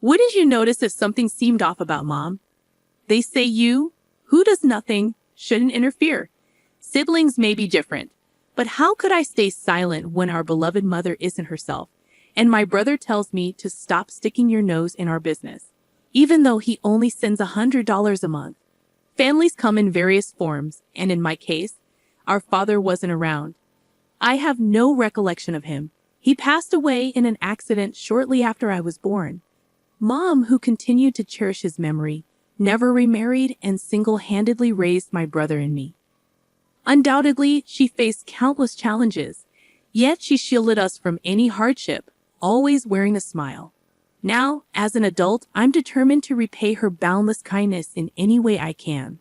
Wouldn't you notice if something seemed off about Mom? They say you, who does nothing, shouldn't interfere. Siblings may be different, but how could I stay silent when our beloved mother isn't herself, and my brother tells me to stop sticking your nose in our business, even though he only sends $100 a month? Families come in various forms, and in my case, our father wasn't around. I have no recollection of him. He passed away in an accident shortly after I was born. Mom, who continued to cherish his memory, never remarried and single-handedly raised my brother and me. Undoubtedly, she faced countless challenges, yet she shielded us from any hardship, always wearing a smile. Now, as an adult, I'm determined to repay her boundless kindness in any way I can.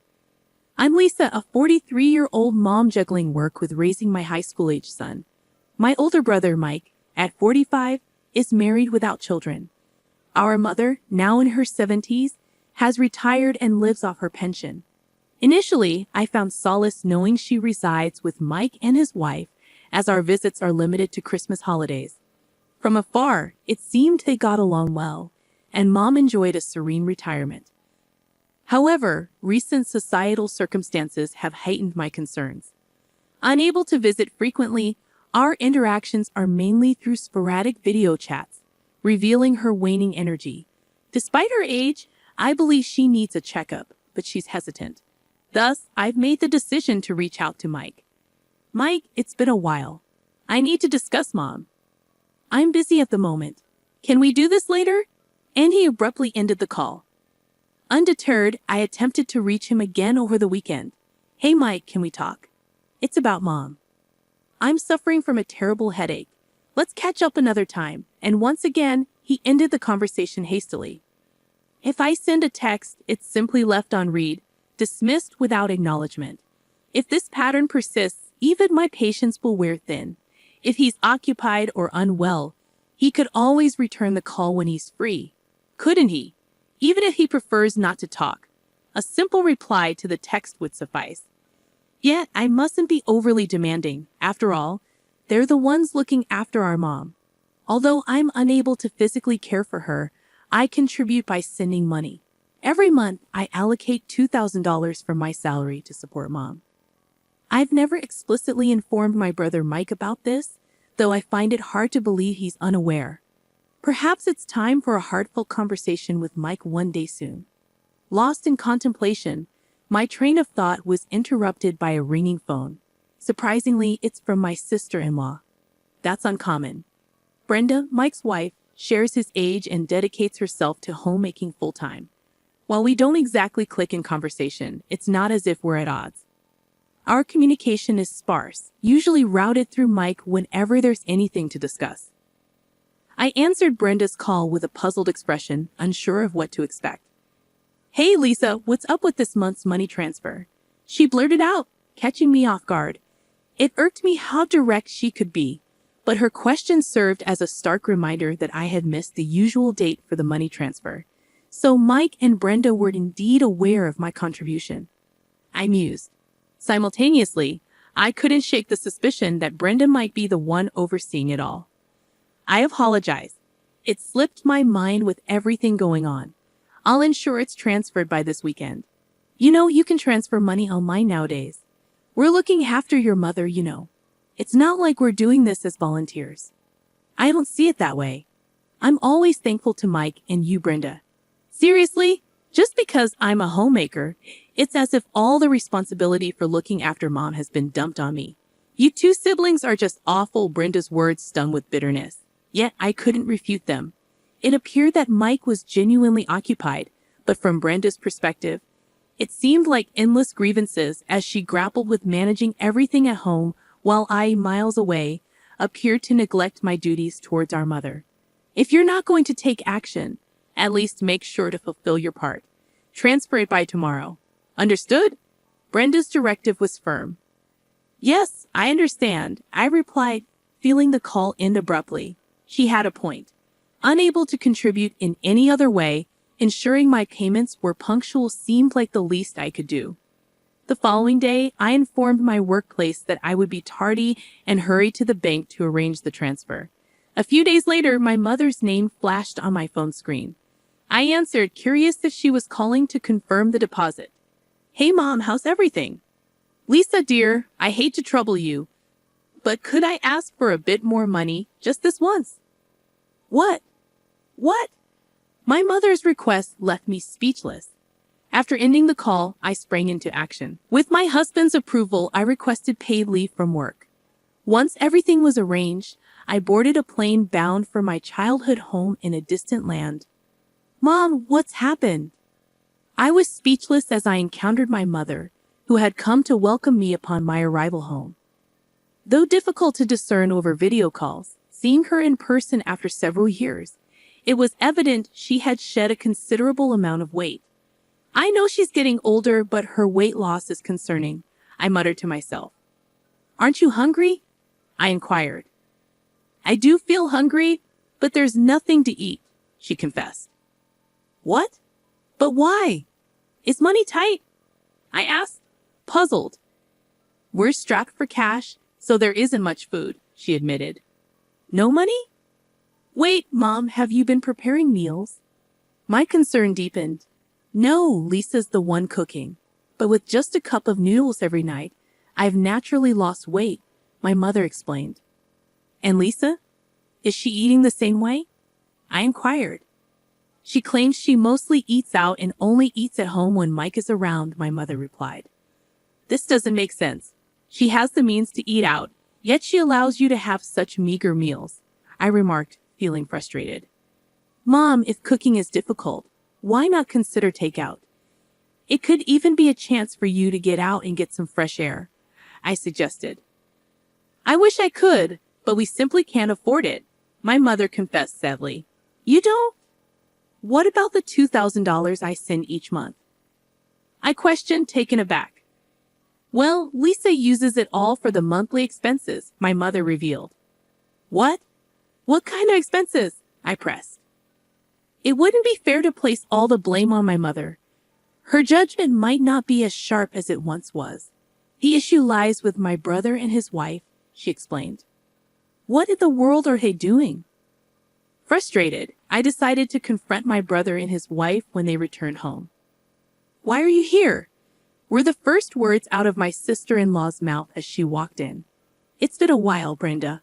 I'm Lisa, a 43-year-old mom juggling work with raising my high school-age son. My older brother, Mike, at 45, is married without children. Our mother, now in her 70s, has retired and lives off her pension. Initially, I found solace knowing she resides with Mike and his wife, as our visits are limited to Christmas holidays. From afar, it seemed they got along well, and Mom enjoyed a serene retirement. However, recent societal circumstances have heightened my concerns. Unable to visit frequently, our interactions are mainly through sporadic video chats, revealing her waning energy. Despite her age, I believe she needs a checkup, but she's hesitant. Thus, I've made the decision to reach out to Mike. Mike, it's been a while. I need to discuss Mom. I'm busy at the moment. Can we do this later? And he abruptly ended the call. Undeterred, I attempted to reach him again over the weekend. Hey Mike, can we talk? It's about Mom. I'm suffering from a terrible headache. Let's catch up another time. And once again, he ended the conversation hastily. If I send a text, it's simply left on read, dismissed without acknowledgement. If this pattern persists, even my patience will wear thin. If he's occupied or unwell, he could always return the call when he's free. Couldn't he? Even if he prefers not to talk, a simple reply to the text would suffice. Yet, I mustn't be overly demanding. After all, they're the ones looking after our Mom. Although I'm unable to physically care for her, I contribute by sending money. Every month, I allocate $2,000 from my salary to support Mom. I've never explicitly informed my brother Mike about this, though I find it hard to believe he's unaware. Perhaps it's time for a heartfelt conversation with Mike one day soon. Lost in contemplation, my train of thought was interrupted by a ringing phone. Surprisingly, it's from my sister-in-law. That's uncommon. Brenda, Mike's wife, shares his age and dedicates herself to homemaking full-time. While we don't exactly click in conversation, it's not as if we're at odds. Our communication is sparse, usually routed through Mike whenever there's anything to discuss. I answered Brenda's call with a puzzled expression, unsure of what to expect. Hey Lisa, what's up with this month's money transfer? She blurted out, catching me off guard. It irked me how direct she could be, but her question served as a stark reminder that I had missed the usual date for the money transfer. So Mike and Brenda were indeed aware of my contribution. I mused. Simultaneously, I couldn't shake the suspicion that Brenda might be the one overseeing it all. I apologize. It slipped my mind with everything going on. I'll ensure it's transferred by this weekend. You know, you can transfer money online nowadays. We're looking after your mother, you know. It's not like we're doing this as volunteers. I don't see it that way. I'm always thankful to Mike and you, Brenda. Seriously, just because I'm a homemaker, it's as if all the responsibility for looking after Mom has been dumped on me. You two siblings are just awful. Brenda's words stung with bitterness. Yet I couldn't refute them. It appeared that Mike was genuinely occupied, but from Brenda's perspective, it seemed like endless grievances as she grappled with managing everything at home while I, miles away, appeared to neglect my duties towards our mother. If you're not going to take action, at least make sure to fulfill your part. Transfer it by tomorrow. Understood? Brenda's directive was firm. Yes, I understand, I replied, feeling the call end abruptly. She had a point. Unable to contribute in any other way, ensuring my payments were punctual seemed like the least I could do. The following day, I informed my workplace that I would be tardy and hurried to the bank to arrange the transfer. A few days later, my mother's name flashed on my phone screen. I answered, curious if she was calling to confirm the deposit. Hey Mom, how's everything? Lisa dear, I hate to trouble you, but could I ask for a bit more money just this once? What? What? My mother's request left me speechless. After ending the call, I sprang into action. With my husband's approval, I requested paid leave from work. Once everything was arranged, I boarded a plane bound for my childhood home in a distant land. Mom, what's happened? I was speechless as I encountered my mother, who had come to welcome me upon my arrival home. Though difficult to discern over video calls, seeing her in person after several years, it was evident she had shed a considerable amount of weight. I know she's getting older, but her weight loss is concerning, I muttered to myself. Aren't you hungry? I inquired. I do feel hungry, but there's nothing to eat, she confessed. What? But why? Is money tight? I asked, puzzled. We're strapped for cash, so there isn't much food, she admitted. No money? Wait, Mom, have you been preparing meals? My concern deepened. No, Lisa's the one cooking. But with just a cup of noodles every night, I've naturally lost weight, my mother explained. And Lisa? Is she eating the same way? I inquired. She claims she mostly eats out and only eats at home when Mike is around, my mother replied. This doesn't make sense. She has the means to eat out, yet she allows you to have such meager meals, I remarked, feeling frustrated. Mom, if cooking is difficult, why not consider takeout? It could even be a chance for you to get out and get some fresh air, I suggested. I wish I could, but we simply can't afford it, my mother confessed sadly. You don't? What about the $2,000 I send each month? I questioned, taken aback. Well, Lisa uses it all for the monthly expenses, my mother revealed. What? What kind of expenses? I pressed. It wouldn't be fair to place all the blame on my mother. Her judgment might not be as sharp as it once was. The issue lies with my brother and his wife, she explained. What in the world are they doing? Frustrated, I decided to confront my brother and his wife when they returned home. Why are you here? Were the first words out of my sister-in-law's mouth as she walked in. It's been a while, Brenda.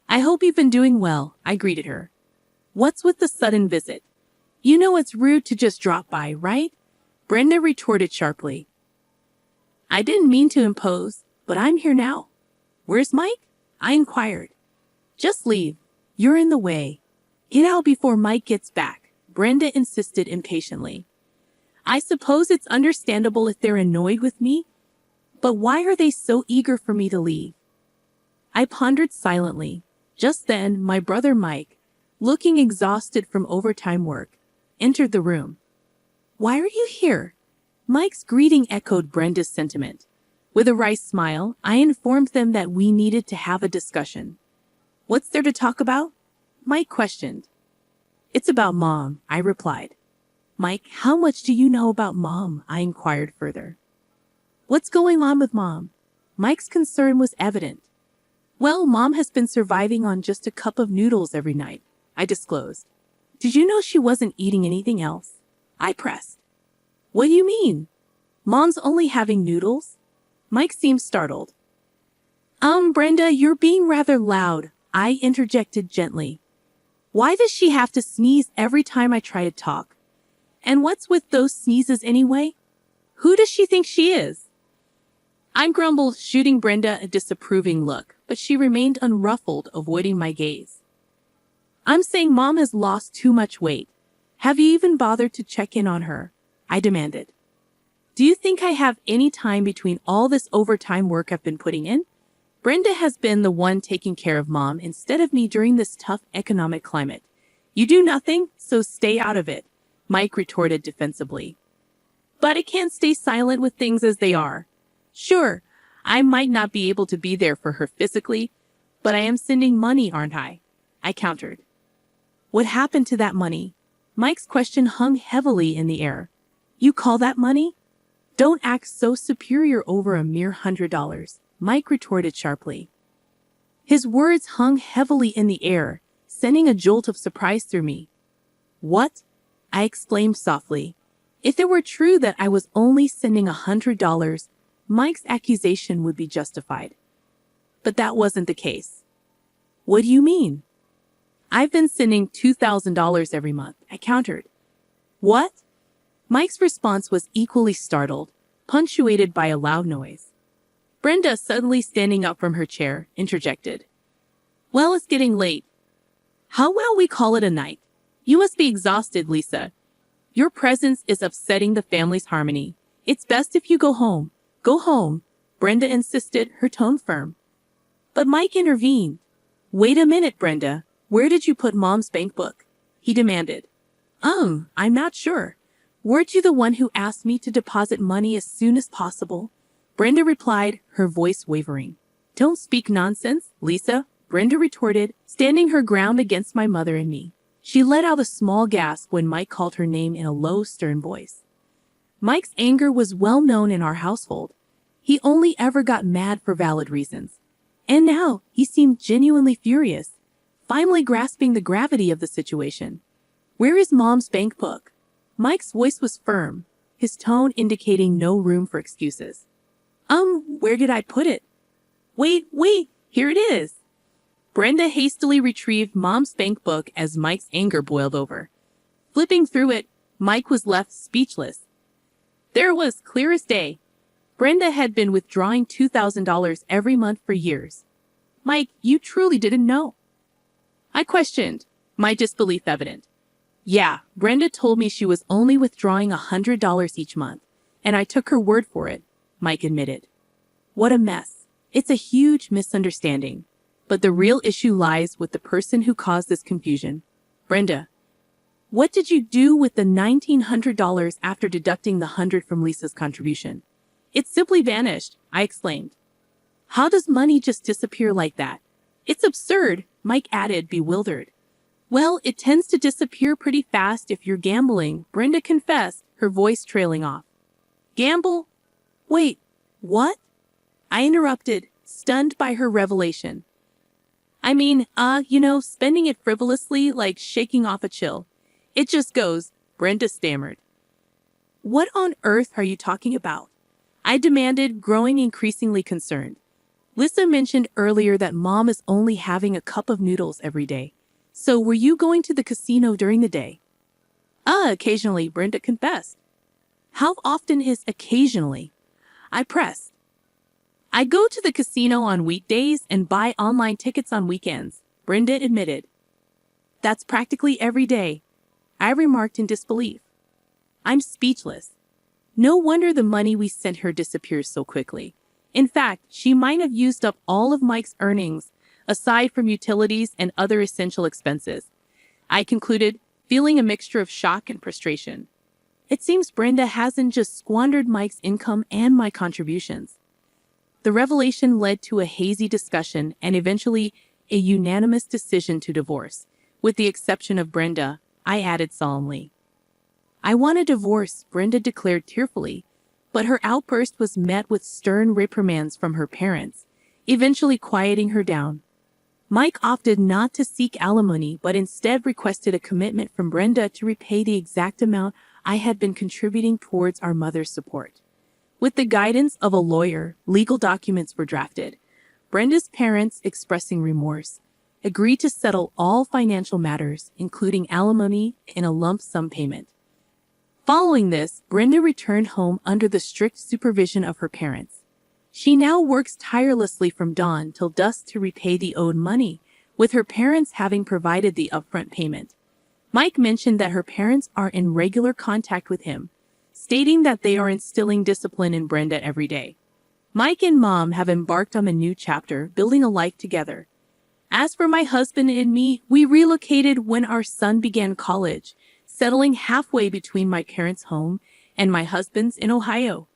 I hope you've been doing well, I greeted her. What's with the sudden visit? You know it's rude to just drop by, right? Brenda retorted sharply. I didn't mean to impose, but I'm here now. Where's Mike? I inquired. Just leave. You're in the way. Get out before Mike gets back, Brenda insisted impatiently. I suppose it's understandable if they're annoyed with me, but why are they so eager for me to leave? I pondered silently. Just then, my brother Mike, looking exhausted from overtime work, entered the room. Why are you here? Mike's greeting echoed Brenda's sentiment. With a wry smile, I informed them that we needed to have a discussion. What's there to talk about? Mike questioned. It's about Mom, I replied. Mike, how much do you know about Mom? I inquired further. What's going on with Mom? Mike's concern was evident. Well, Mom has been surviving on just a cup of noodles every night, I disclosed. Did you know she wasn't eating anything else? I pressed. What do you mean? Mom's only having noodles? Mike seemed startled. Brenda, you're being rather loud, I interjected gently. Why does she have to sneeze every time I try to talk? And what's with those sneezes anyway? Who does she think she is? I grumbled, shooting Brenda a disapproving look, but she remained unruffled, avoiding my gaze. I'm saying Mom has lost too much weight. Have you even bothered to check in on her? I demanded. Do you think I have any time between all this overtime work I've been putting in? Brenda has been the one taking care of Mom instead of me during this tough economic climate. You do nothing, so stay out of it, Mike retorted defensively. But I can't stay silent with things as they are. Sure, I might not be able to be there for her physically, but I am sending money, aren't I? I countered. What happened to that money? Mike's question hung heavily in the air. You call that money? Don't act so superior over a mere $100, Mike retorted sharply. His words hung heavily in the air, sending a jolt of surprise through me. What? I exclaimed softly. If it were true that I was only sending $100, Mike's accusation would be justified. But that wasn't the case. What do you mean? I've been sending $2,000 every month, I countered. What? Mike's response was equally startled, punctuated by a loud noise. Brenda, suddenly standing up from her chair, interjected. Well, it's getting late. How will we call it a night? You must be exhausted, Lisa. Your presence is upsetting the family's harmony. It's best if you go home. Go home, Brenda insisted, her tone firm. But Mike intervened. Wait a minute, Brenda. Where did you put Mom's bank book? He demanded. I'm not sure. Weren't you the one who asked me to deposit money as soon as possible? Brenda replied, her voice wavering. Don't speak nonsense, Lisa, Brenda retorted, standing her ground against my mother and me. She let out a small gasp when Mike called her name in a low, stern voice. Mike's anger was well known in our household. He only ever got mad for valid reasons. And now he seemed genuinely furious, finally grasping the gravity of the situation. Where is Mom's bank book? Mike's voice was firm, his tone indicating no room for excuses. Where did I put it? Wait, here it is. Brenda hastily retrieved Mom's bank book as Mike's anger boiled over. Flipping through it, Mike was left speechless. There it was, clear as day. Brenda had been withdrawing $2,000 every month for years. Mike, you truly didn't know? I questioned, my disbelief evident. Yeah, Brenda told me she was only withdrawing $100 each month, and I took her word for it, Mike admitted. What a mess. It's a huge misunderstanding. But the real issue lies with the person who caused this confusion. Brenda, what did you do with the $1,900 after deducting the $100 from Lisa's contribution? It simply vanished, I exclaimed. How does money just disappear like that? It's absurd, Mike added, bewildered. Well, it tends to disappear pretty fast if you're gambling, Brenda confessed, her voice trailing off. Gamble? Wait, what? I interrupted, stunned by her revelation. I mean, spending it frivolously like shaking off a chill. It just goes, Brenda stammered. What on earth are you talking about? I demanded, growing increasingly concerned. Lisa mentioned earlier that Mom is only having a cup of noodles every day. So were you going to the casino during the day? Occasionally, Brenda confessed. How often is occasionally? I pressed. I go to the casino on weekdays and buy online tickets on weekends, Brenda admitted. That's practically every day, I remarked in disbelief. I'm speechless. No wonder the money we sent her disappears so quickly. In fact, she might have used up all of Mike's earnings, aside from utilities and other essential expenses. I concluded, feeling a mixture of shock and frustration. It seems Brenda hasn't just squandered Mike's income and my contributions. The revelation led to a hazy discussion and eventually a unanimous decision to divorce. With the exception of Brenda, I added solemnly. I want a divorce, Brenda declared tearfully, but her outburst was met with stern reprimands from her parents, eventually quieting her down. Mike opted not to seek alimony, but instead requested a commitment from Brenda to repay the exact amount I had been contributing towards our mother's support. With the guidance of a lawyer, legal documents were drafted. Brenda's parents, expressing remorse, agreed to settle all financial matters, including alimony, in a lump sum payment. Following this, Brenda returned home under the strict supervision of her parents. She now works tirelessly from dawn till dusk to repay the owed money, with her parents having provided the upfront payment. Mike mentioned that her parents are in regular contact with him, stating that they are instilling discipline in Brenda every day. Mike and Mom have embarked on a new chapter, building a life together. As for my husband and me, we relocated when our son began college, settling halfway between my parents' home and my husband's in Ohio.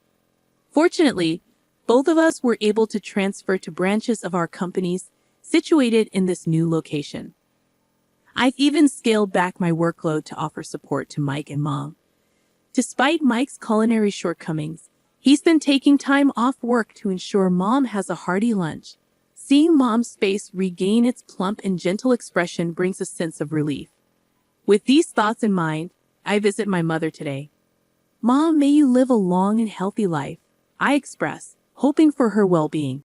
Fortunately, both of us were able to transfer to branches of our companies situated in this new location. I've even scaled back my workload to offer support to Mike and Mom. Despite Mike's culinary shortcomings, he's been taking time off work to ensure Mom has a hearty lunch. Seeing Mom's face regain its plump and gentle expression brings a sense of relief. With these thoughts in mind, I visit my mother today. Mom, may you live a long and healthy life. I express, hoping for her well-being.